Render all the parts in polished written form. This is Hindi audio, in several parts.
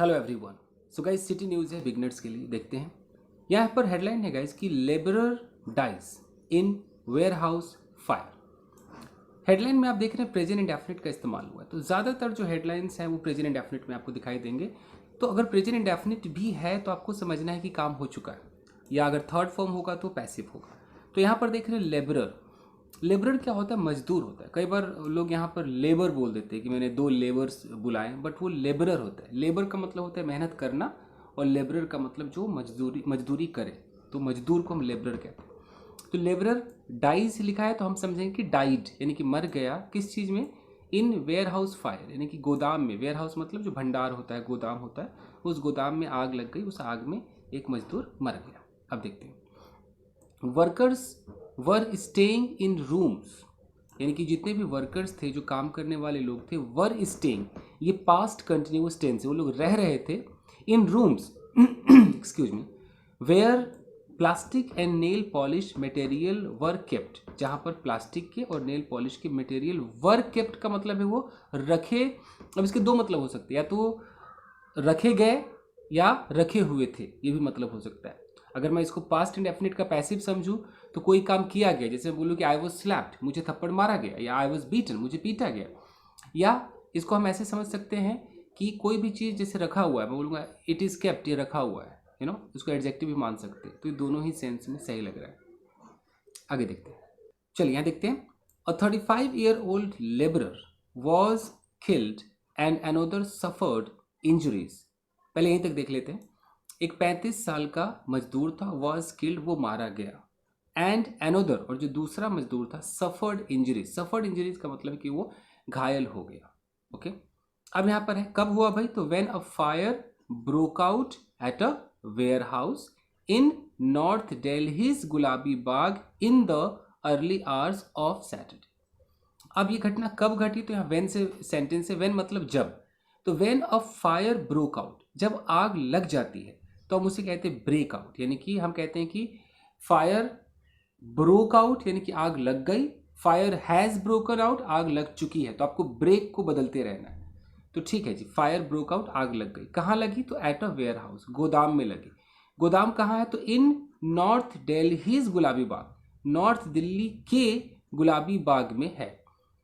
Hello everyone. So guys city news है बिगनर्स के लिए, देखते हैं। यहाँ पर हेडलाइन है गाइस कि labourer dies in warehouse fire. Headline में आप देख रहे हैं प्रेजेंट इंडेफिनिट का इस्तेमाल हुआ है, तो ज़्यादातर जो हेडलाइंस हैं वो प्रेजेंट इंडेफिनिट में आपको दिखाई देंगे। तो अगर प्रेजेंट इंडेफिनिट भी है तो आपको समझना है कि काम हो चुका है, या अगर थर्ड फॉर्म होगा तो पैसिव होगा। तो यहाँ पर देख रहे हैं लेबरर। लेबरर क्या होता है? मजदूर होता है। कई बार लोग यहाँ पर लेबर बोल देते हैं कि मैंने 2 लेबर्स बुलाए, बट वो लेबरर होता है। लेबर का मतलब होता है मेहनत करना, और लेबरर का मतलब जो मजदूरी करे, तो मजदूर को हम लेबरर कहते हैं। तो लेबरर डाइज लिखा है तो हम समझेंगे कि डाइड यानी कि मर गया। किस चीज़ में? इन वेयर हाउस फायर, यानी कि गोदाम में। वेयर हाउस मतलब जो भंडार होता है, गोदाम होता है, उस गोदाम में आग लग गई, उस आग में एक मजदूर मर गया। अब देखते हैं। Workers were staying in rooms, यानी कि जितने भी वर्कर्स थे, जो काम करने वाले लोग थे, वर स्टेइंग, ये पास्ट कंटिन्यूअस टेंस है, वो लोग रह रहे थे in rooms excuse me where plastic and nail polish material were kept, जहाँ पर प्लास्टिक के और नेल पॉलिश के मटेरियल वर केप्ट का मतलब है वो रखे। अब इसके दो मतलब हो सकते हैं, या तो रखे गए या रखे हुए थे, ये भी मतलब हो सकता है। अगर मैं इसको पास्ट इंडेफिनिट का पैसिव समझूं तो कोई काम किया गया, जैसे बोलूँ कि आई वॉज स्लैप्ड, मुझे थप्पड़ मारा गया, या आई वॉज बीटन, मुझे पीटा गया। या इसको हम ऐसे समझ सकते हैं कि कोई भी चीज़ जैसे रखा हुआ है, मैं बोलूँगा इट इज़ केप्ट, ये रखा हुआ है, इसको एडजेक्टिव भी मान सकते हैं। तो ये दोनों ही सेंस में सही लग रहा है। आगे देखते हैं। चलिए यहाँ देखते हैं। अ 35-year-old labourer was killed and another suffered injuries. पहले यहीं तक देख लेते हैं। एक 35 साल का मजदूर था, वॉज किल्ड, वो मारा गया, एंड अनोदर, और जो दूसरा मजदूर था, सफर्ड इंजरीज। सफर्ड इंजरीज का मतलब कि वो घायल हो गया। ओके। अब यहाँ पर है कब हुआ भाई? तो when a fire broke out at a warehouse in north Delhi's Gulabi Bagh in the early hours of Saturday. अब ये घटना कब घटी? तो यहाँ वेन से सेंटेंस है, वेन मतलब जब। तो when a fire broke out, जब आग लग जाती है तो हम उसे कहते हैं ब्रेक आउट, यानी कि हम कहते हैं कि फायर ब्रोक आउट यानी कि आग लग गई, फायर हैज ब्रोकन आउट, आग लग चुकी है, तो आपको ब्रेक को बदलते रहना है। तो ठीक है जी, फायर ब्रोक आउट, आग लग गई। कहाँ लगी? तो एट अ वेयर हाउस, गोदाम में लगी। गोदाम कहाँ है? तो इन नॉर्थ दिल्लीज गुलाबी बाग, नॉर्थ दिल्ली के गुलाबी बाग में है।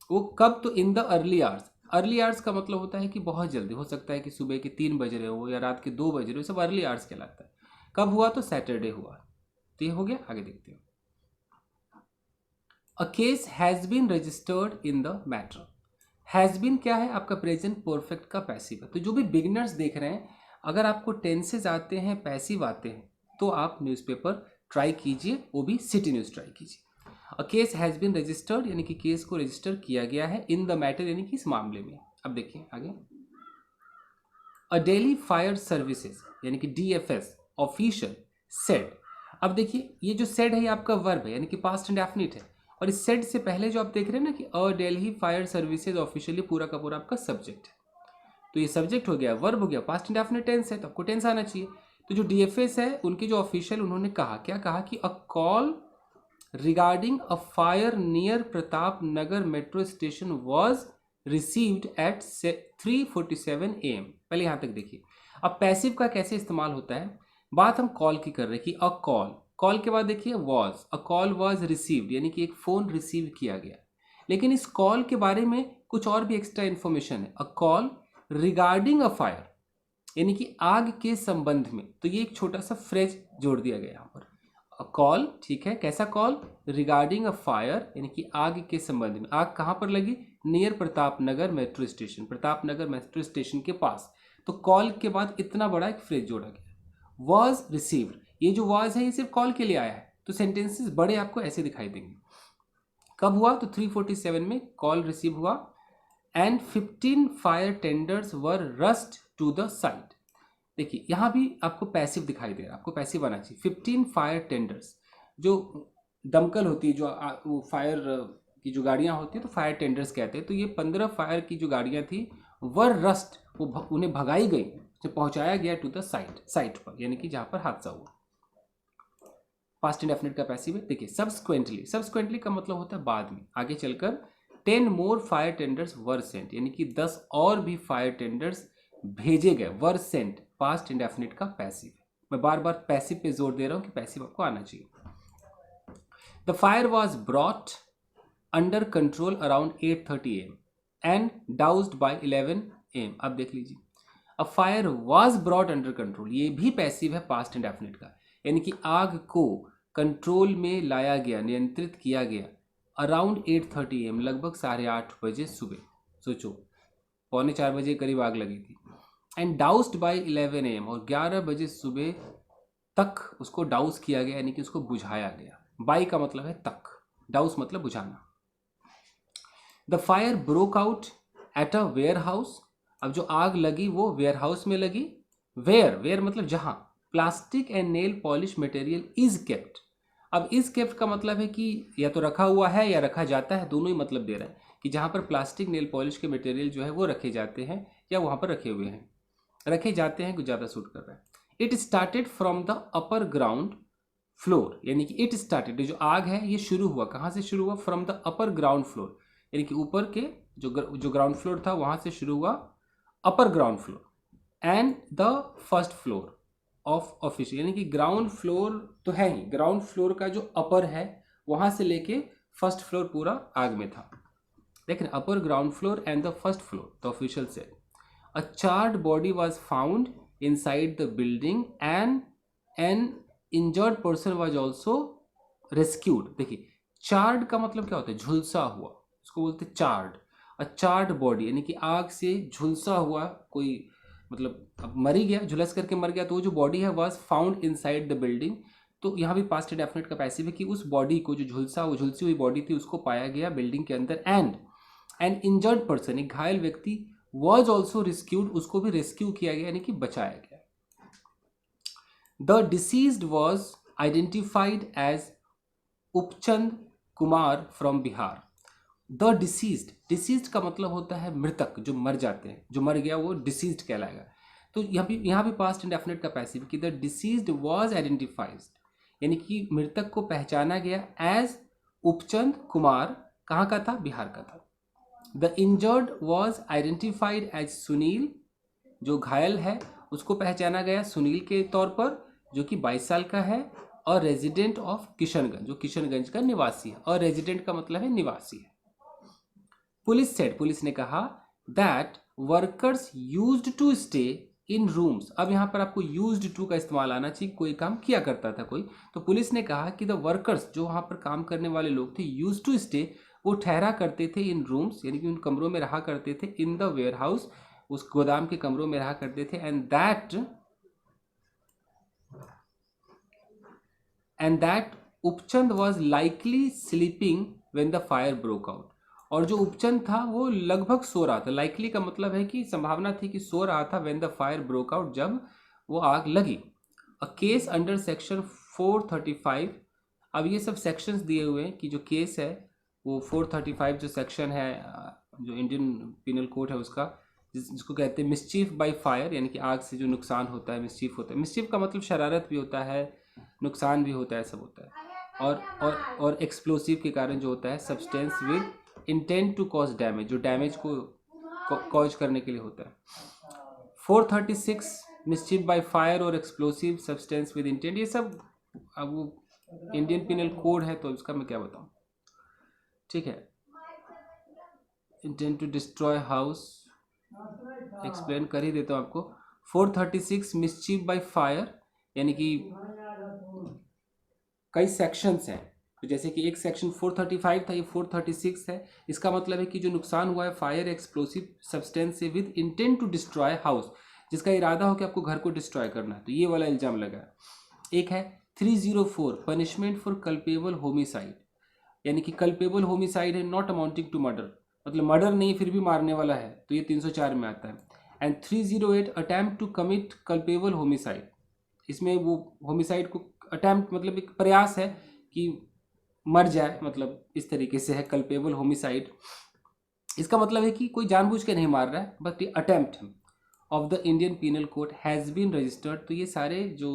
वो कब? तो इन the early hours. Early hours का मतलब होता है कि बहुत जल्दी, हो सकता है कि सुबह के 3 बज रहे हो या रात के 2 बज रहे हो, सब अर्ली आवर्स कहलाता है। कब हुआ? तो सैटरडे हुआ। तो ये हो गया। आगे देखते हैं। A case has been registered in the matter. Has been क्या है? आपका प्रेजेंट परफेक्ट का पैसिव है। तो जो भी बिगिनर्स देख रहे हैं, अगर आपको टेंसेज आते हैं, पैसिव आते हैं, तो आप न्यूज़पेपर ट्राई कीजिए, वो भी सिटी न्यूज़ ट्राई कीजिए। A case has been registered यानी कि केस को रजिस्टर किया गया है, इन द मैटर यानी कि इस मामले में। अब देखिए आगे। अ डेली फायर सर्विसेज यानी कि डीएफएस ऑफिशियल सेड। अब देखिए ये जो सेड है ये आपका वर्ब है, यानी कि पास्ट इंडेफिनिट है, और इस सेड से पहले जो आप देख रहे हैं ना कि अ दिल्ली फायर सर्विसेज ऑफिशियली, पूरा का पूरा आपका सब्जेक्ट है। तो ये सब्जेक्ट हो गया, वर्ब हो गया, पास्ट इंडेफिनिट टेंस है, तो आपको टेंस आना चाहिए। तो जो डीएफएस है उनके जो ऑफिशियल, उन्होंने कहा क्या कहा कि a call regarding a fire near Pratap Nagar metro station was received at 3:47 AM। पहले यहाँ तक देखिए। अब पैसिव का कैसे इस्तेमाल होता है, बात हम कॉल की कर रहे हैं कि अ कॉल, कॉल के बाद देखिए was, a call was received यानी कि एक फ़ोन रिसीव किया गया। लेकिन इस कॉल के बारे में कुछ और भी एक्स्ट्रा इन्फॉर्मेशन है। अ कॉल रिगार्डिंग अ फायर यानी कि आग के संबंध में, तो ये एक छोटा सा फ्रेज जोड़ दिया गया यहाँ पर। कॉल, ठीक है, कैसा कॉल? रिगार्डिंग अ फायर यानी कि आग के संबंध में। आग कहाँ पर लगी? Near Pratap Nagar metro station, Pratap Nagar metro station के पास। तो कॉल के बाद इतना बड़ा एक फ्रेज जोड़ा गया, वॉज रिसीव्ड। ये जो वॉज है ये सिर्फ कॉल के लिए आया है, तो सेंटेंसेस बड़े आपको ऐसे दिखाई देंगे। कब हुआ? तो 3:47 में कॉल रिसीव हुआ, and 15 fire tenders were rushed to the site. देखिए यहाँ भी आपको पैसिव दिखाई दे रहा है, आपको पैसिव आना चाहिए। 15 फायर टेंडर्स, जो दमकल होती है, जो वो फायर की जो गाड़ियाँ होती है तो फायर टेंडर्स कहते हैं। तो ये 15 फायर की जो गाड़ियाँ थी, वर रस्ट, वो उन्हें भगाई गई, उसे पहुँचाया गया टू द साइट पर, यानी कि जहाँ पर हादसा हुआ। पास्ट इंडेफिनिट का पैसिव है। देखिए सब्सक्वेंटली, सब्सक्वेंटली का मतलब होता है बाद में, आगे चलकर 10 मोर फायर टेंडर्स वर सेंट, यानी कि 10 और भी फायर टेंडर्स भेजे गए, वर सेंट पास्ट इंडेफिनिट का पैसिव। मैं बार बार पैसिव पे जोर दे रहा हूं कि पैसिव आपको आना चाहिए। The fire was brought under control around 8:30 AM and doused by 11 AM। अब देख लीजिए, a fire was brought under control, ये भी पैसिव है पास्ट इंडेफिनिट का, यानी कि आग को कंट्रोल में लाया गया, नियंत्रित किया गया अराउंड 8:30 AM, लगभग 8:30 बजे सुबह। सोचो 3:45 करीब आग लगी थी। एंड डाउस्ड बाय 11 AM, और 11 बजे सुबह तक उसको डाउस किया गया, यानी कि उसको बुझाया गया। बाई का मतलब है तक, डाउस मतलब बुझाना। The fire broke out at a warehouse, अब जो आग लगी वो वेयर हाउस में लगी। वेयर मतलब जहां plastic and nail polish material is kept. अब इज केप्ट का मतलब है कि या तो रखा हुआ है या रखा जाता है, दोनों ही मतलब दे रहा है कि जहां पर प्लास्टिक नेल पॉलिश के मटेरियल जो है वो रखे जाते हैं या वहां पर रखे हुए हैं, रखे जाते हैं, कुछ ज़्यादा सूट कर रहा है। It started from the upper ground floor, यानी कि इट स्टार्टेड, जो आग है ये शुरू हुआ, कहाँ से शुरू हुआ? From the upper ground floor, यानी कि ऊपर के जो ग्राउंड फ्लोर था वहाँ से शुरू हुआ, upper ground floor, and the first floor of office, यानी कि ग्राउंड फ्लोर तो है ही, ग्राउंड फ्लोर का जो अपर है वहाँ से लेके फर्स्ट फ्लोर पूरा आग में था। देख रहे, upper ground floor and the first floor, the official said. A charred body was found inside the building and an injured person was also rescued। देखिए, चार्ड का मतलब क्या होता है? झुलसा हुआ, उसको बोलते हैं चार्ड। अ चार्ड बॉडी, यानी कि आग से झुलसा हुआ कोई, मतलब अब मरी गया, झुलस करके मर गया, तो वो जो बॉडी है was found inside the building. तो यहाँ भी पास्ट डेफिनेट का पैसिव है कि उस बॉडी को, जो झुलसी हुई बॉडी थी, उसको पाया गया बिल्डिंग के अंदर। एंड एन इंजर्ड पर्सन, एक घायल व्यक्ति, वॉज ऑल्सो रिस्क्यूड, उसको भी रेस्क्यू किया गया, यानी कि बचाया गया। The deceased was identified as Upchand Kumar from Bihar. The deceased का मतलब होता है मृतक, जो मर जाते हैं, जो मर गया वो डिसीज्ड कहलाएगा। तो यहाँ भी पास्ट इंडेफिनिट का पैसिव कि द डिसीज्ड वॉज आइडेंटिफाइड, यानी कि मृतक को पहचाना गया एज उपचंद कुमार, कहाँ का था? बिहार का था। The injured was identified as Sunil, जो घायल है उसको पहचाना गया सुनील के तौर पर, जो कि 22 साल का है, और रेजिडेंट ऑफ किशनगंज, जो किशनगंज का निवासी है, और रेजिडेंट का मतलब है निवासी है। पुलिस सेड, पुलिस ने कहा, that workers used to stay in rooms. अब यहाँ पर आपको यूज्ड टू का इस्तेमाल आना चाहिए, कोई काम किया करता था कोई, तो पुलिस ने कहा कि द वर्कर्स, जो वहाँ पर काम करने वाले लोग थे, यूज्ड टू स्टे, वो ठहरा करते थे इन रूम्स, यानी कि उन कमरों में रहा करते थे, इन द वेयर हाउस, उस गोदाम के कमरों में रहा करते थे। And that Upchand was likely sleeping when the fire broke out, और जो उपचंद था वो लगभग सो रहा था। लाइकली का मतलब है कि संभावना थी कि सो रहा था, when the fire broke out, जब वो आग लगी। अ केस अंडर सेक्शन 435, अब ये सब सेक्शंस दिए हुए हैं कि जो केस है वो 435 जो सेक्शन है, जो इंडियन पिनल कोड है उसका, जिसको कहते हैं मिसचीफ बाय फायर, यानी कि आग से जो नुकसान होता है, मिसचीफ होता है। मिसचीफ का मतलब शरारत भी होता है, नुकसान भी होता है, सब होता है। और एक्सप्लोसिव के कारण जो होता है, substance with intent to cause damage, जो डैमेज को कॉज करने के लिए होता है। 436 मिसचीफ बाय फायर और एक्सप्लोसिव सब्सटेंस विद इंटेंट, ये सब अब वो इंडियन पिनल कोड है तो इसका मैं क्या बताऊं, ठीक है। Intent to destroy house explain कर ही देता हूँ आपको। 436 मिसचीफ बाय फायर, यानी कि कई सेक्शंस हैं, तो जैसे कि एक सेक्शन 435 था, ये 436 है। इसका मतलब है कि जो नुकसान हुआ है फायर एक्सप्लोसिव सब्सटेंस से with intent to destroy house, जिसका इरादा हो कि आपको घर को डिस्ट्रॉय करना है, तो ये वाला इल्जाम लगा है। एक है 304 पनिशमेंट फॉर कल्पेबल होमिसाइड, यानी कि कल्पेबल होमिसाइड है नॉट अमाउंटिंग टू मर्डर, मतलब मर्डर नहीं फिर भी मारने वाला है, तो ये 304 में आता है। And 308 attempt to commit culpable homicide, इसमें वो होमिसाइड को अटैम्प्ट मतलब एक प्रयास है कि मर जाए, मतलब इस तरीके से है कल्पेबल होमिसाइड। इसका मतलब है कि कोई जानबूझ के नहीं मार रहा है, बट ये अटैम्प्ट है। Of the Indian penal code has been registered, तो ये सारे जो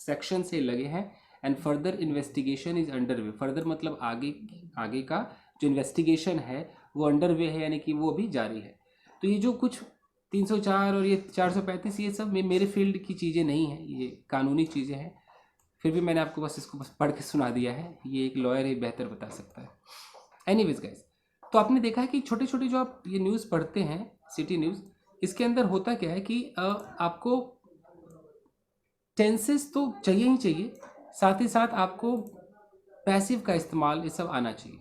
सेक्शन से लगे हैं। And further investigation is under way, further मतलब आगे का जो इन्वेस्टिगेशन है वो अंडर वे है, यानी कि वो भी जारी है। तो ये जो कुछ 304 और ये 435 ये सब मेरे फील्ड की चीज़ें नहीं हैं, ये कानूनी चीज़ें हैं। फिर भी मैंने आपको बस इसको पढ़ के सुना दिया है, ये एक लॉयर ही बेहतर बता सकता है। एनीवेज गाइस, तो आपने देखा है कि छोटे छोटे जो आप ये न्यूज़ पढ़ते हैं सिटी न्यूज़, इसके अंदर होता क्या है कि आपको टेंसेस तो चाहिए ही चाहिए, साथ ही साथ आपको पैसिव का इस्तेमाल ये सब आना चाहिए।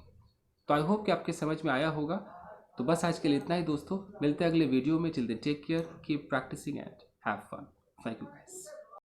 तो आई होप कि आपके समझ में आया होगा। तो बस आज के लिए इतना ही दोस्तों, मिलते हैं अगले वीडियो में। Till then take care, keep practising and have fun. Thank you guys.